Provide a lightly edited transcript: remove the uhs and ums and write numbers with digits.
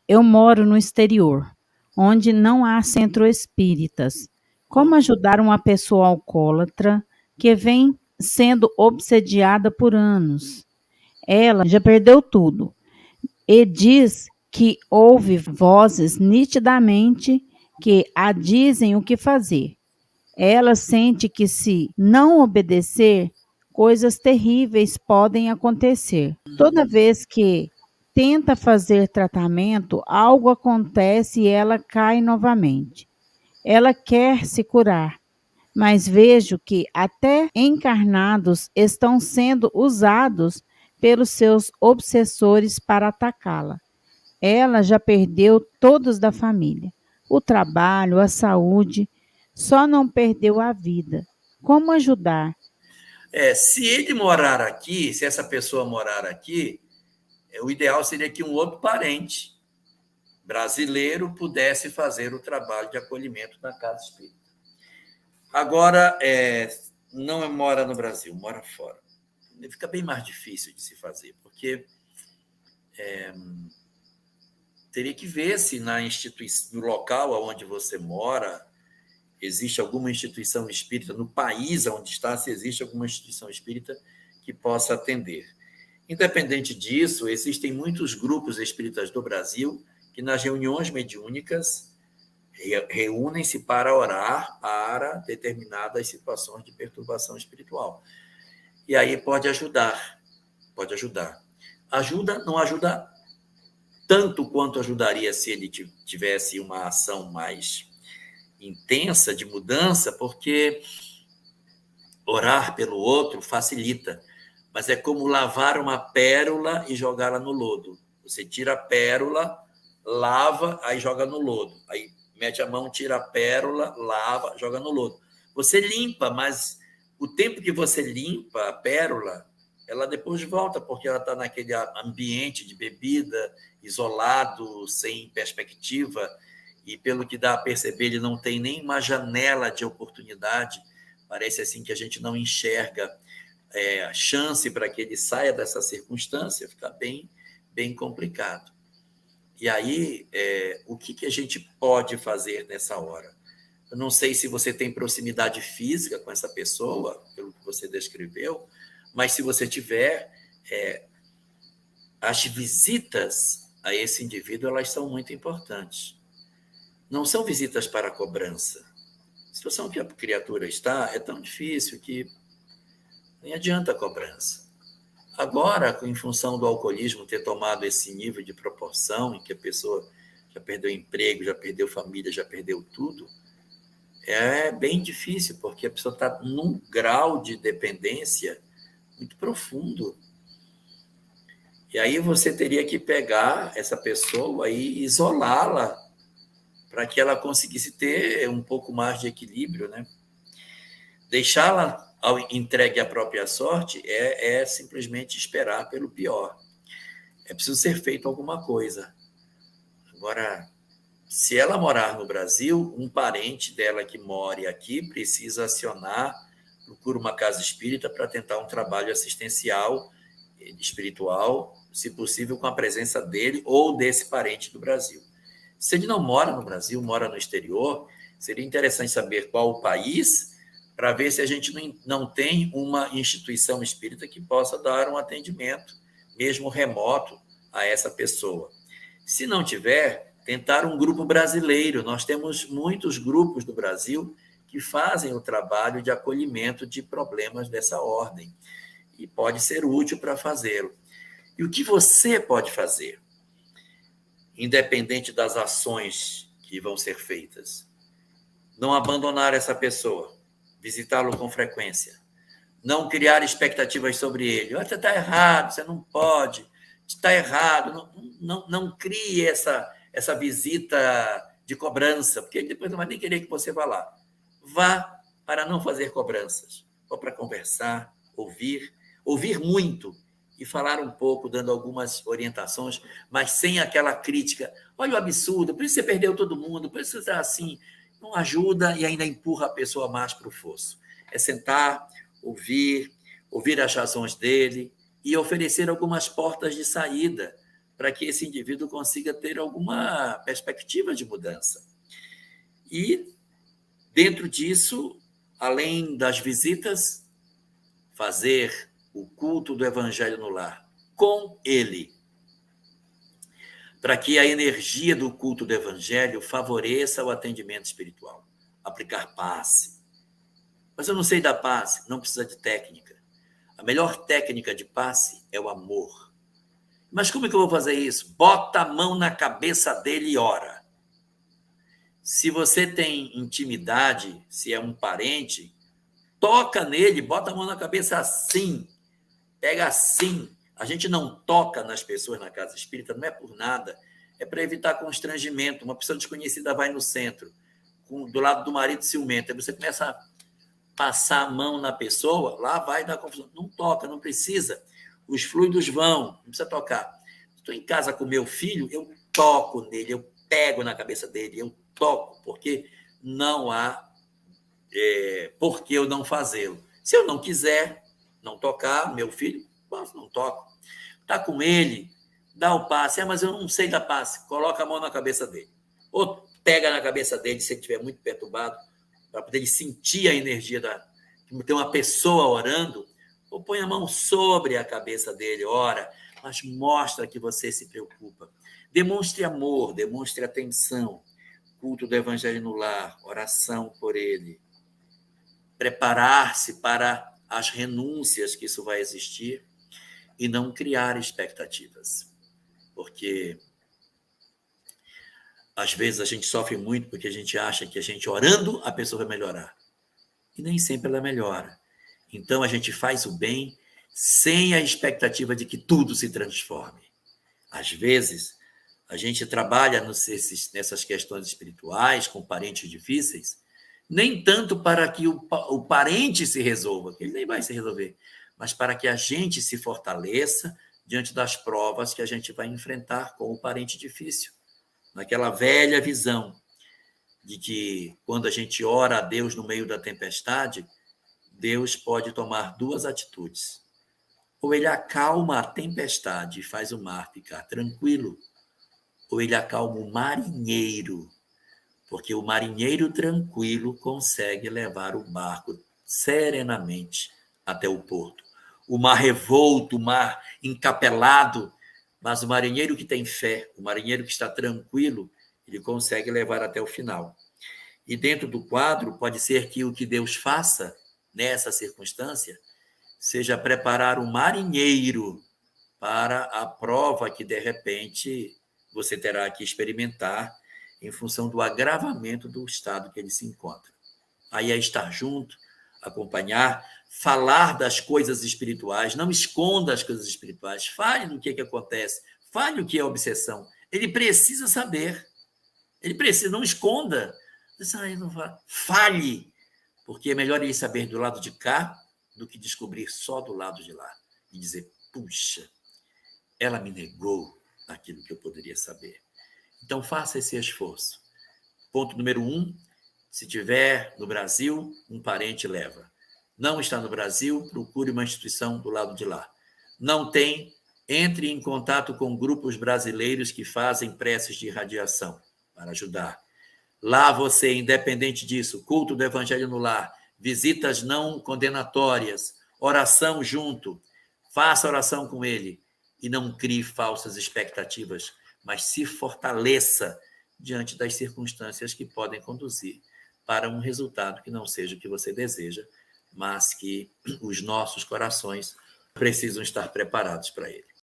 Eu moro no exterior, onde não há centro espíritas. Como ajudar uma pessoa alcoólatra que vem sendo obsediada por anos? Ela já perdeu tudo e diz que ouve vozes nitidamente que a dizem o que fazer. Ela sente que, se não obedecer, coisas terríveis podem acontecer. Toda vez que tenta fazer tratamento, algo acontece e ela cai novamente. Ela quer se curar, mas vejo que até encarnados estão sendo usados pelos seus obsessores para atacá-la. Ela já perdeu todos da família, o trabalho, a saúde, só não perdeu a vida. Como ajudar? Se ele morar aqui, se essa pessoa morar aqui, o ideal seria que um outro parente brasileiro pudesse fazer o trabalho de acolhimento na casa espírita. Agora, não mora no Brasil, mora fora. Fica bem mais difícil de se fazer, porque teria que ver se no local onde você mora existe alguma instituição espírita, no país onde está, se existe alguma instituição espírita que possa atender. Independente disso, existem muitos grupos espíritas do Brasil que, nas reuniões mediúnicas, reúnem-se para orar para determinadas situações de perturbação espiritual. E aí pode ajudar, pode ajudar. Ajuda, não ajuda tanto quanto ajudaria se ele tivesse uma ação mais intensa de mudança, porque orar pelo outro facilita, mas é como lavar uma pérola e jogá-la no lodo. Você tira a pérola, lava, aí joga no lodo. Aí mete a mão, tira a pérola, lava, joga no lodo. Você limpa, mas o tempo que você limpa a pérola, ela depois volta, porque ela está naquele ambiente de bebida, isolado, sem perspectiva, e pelo que dá a perceber, ele não tem nem uma janela de oportunidade. Parece assim que a gente não enxerga a chance para que ele saia dessa circunstância, fica bem, bem complicado. E aí, o que a gente pode fazer nessa hora? Eu não sei se você tem proximidade física com essa pessoa, pelo que você descreveu, mas se você tiver, as visitas a esse indivíduo, elas são muito importantes. Não são visitas para cobrança. A situação que a criatura está é tão difícil que nem adianta a cobrança. Agora, em função do alcoolismo ter tomado esse nível de proporção, em que a pessoa já perdeu emprego, já perdeu família, já perdeu tudo, é bem difícil, porque a pessoa está num grau de dependência muito profundo. E aí você teria que pegar essa pessoa e isolá-la para que ela conseguisse ter um pouco mais de equilíbrio, né? Deixá-la entregue à própria sorte é simplesmente esperar pelo pior. É preciso ser feito alguma coisa. Agora, se ela morar no Brasil, um parente dela que more aqui precisa acionar, procura uma casa espírita para tentar um trabalho assistencial, espiritual, se possível com a presença dele ou desse parente do Brasil. Se ele não mora no Brasil, mora no exterior, seria interessante saber qual o país, para ver se a gente não tem uma instituição espírita que possa dar um atendimento, mesmo remoto, a essa pessoa. Se não tiver, tentar um grupo brasileiro. Nós temos muitos grupos do Brasil que fazem o trabalho de acolhimento de problemas dessa ordem, e pode ser útil para fazê-lo. E o que você pode fazer, independente das ações que vão ser feitas? Não abandonar essa pessoa, visitá-lo com frequência, não criar expectativas sobre ele. Você está errado, você não pode, está errado. Não crie essa visita de cobrança, porque ele depois não vai nem querer que você vá lá. Vá para não fazer cobranças, ou para conversar, ouvir muito e falar um pouco, dando algumas orientações, mas sem aquela crítica. Olha o absurdo, por isso você perdeu todo mundo, por isso você está assim. Não ajuda e ainda empurra a pessoa mais para o fosso. É sentar, ouvir as razões dele e oferecer algumas portas de saída para que esse indivíduo consiga ter alguma perspectiva de mudança. E, dentro disso, além das visitas, fazer o culto do Evangelho no lar com ele, para que a energia do culto do Evangelho favoreça o atendimento espiritual. Aplicar passe. Mas eu não sei dar passe, não precisa de técnica. A melhor técnica de passe é o amor. Mas como é que eu vou fazer isso? Bota a mão na cabeça dele e ora. Se você tem intimidade, se é um parente, toca nele, bota a mão na cabeça assim, pega assim. A gente não toca nas pessoas na casa espírita, não é por nada, é para evitar constrangimento. Uma pessoa desconhecida vai no centro, do lado do marido ciumento, aí você começa a passar a mão na pessoa, lá vai dar confusão. Não toca, não precisa. Os fluidos vão, não precisa tocar. Estou em casa com meu filho, eu toco nele, eu pego na cabeça dele, eu toco, porque não há por que eu não fazê-lo. Se eu não quiser não tocar, meu filho, não toco. Está com ele, dá o passe. Mas eu não sei dar passe. Coloca a mão na cabeça dele. Ou pega na cabeça dele, se ele estiver muito perturbado, para poder ele sentir a energia tem uma pessoa orando, ou põe a mão sobre a cabeça dele, ora, mas mostra que você se preocupa. Demonstre amor, demonstre atenção. Culto do Evangelho no lar, oração por ele. Preparar-se para as renúncias que isso vai existir e não criar expectativas. Porque às vezes a gente sofre muito porque a gente acha que a gente orando a pessoa vai melhorar. E nem sempre ela melhora. Então a gente faz o bem sem a expectativa de que tudo se transforme. Às vezes a gente trabalha nessas questões espirituais com parentes difíceis, nem tanto para que o parente se resolva, que ele nem vai se resolver, mas para que a gente se fortaleça diante das provas que a gente vai enfrentar com o parente difícil. Naquela velha visão de que quando a gente ora a Deus no meio da tempestade, Deus pode tomar duas atitudes. Ou ele acalma a tempestade e faz o mar ficar tranquilo, ou ele acalma o marinheiro, porque o marinheiro tranquilo consegue levar o barco serenamente até o porto. O mar revolto, o mar encapelado, mas o marinheiro que tem fé, o marinheiro que está tranquilo, ele consegue levar até o final. E dentro do quadro, pode ser que o que Deus faça nessa circunstância seja preparar o marinheiro para a prova que, de repente, você terá que experimentar em função do agravamento do estado que ele se encontra. Aí é estar junto, acompanhar, falar das coisas espirituais, não esconda as coisas espirituais, fale do que acontece, fale o que é obsessão. Ele precisa saber, ele precisa, não esconda. Não fale, porque é melhor ele saber do lado de cá do que descobrir só do lado de lá e dizer, puxa, ela me negou aquilo que eu poderia saber. Então, faça esse esforço. Ponto número 1, se tiver no Brasil, um parente leva. Não está no Brasil, procure uma instituição do lado de lá. Não tem, entre em contato com grupos brasileiros que fazem preces de irradiação para ajudar. Lá você, independente disso, culto do Evangelho no lar, visitas não condenatórias, oração junto, faça oração com ele e não crie falsas expectativas, mas se fortaleça diante das circunstâncias que podem conduzir para um resultado que não seja o que você deseja, mas que os nossos corações precisam estar preparados para ele.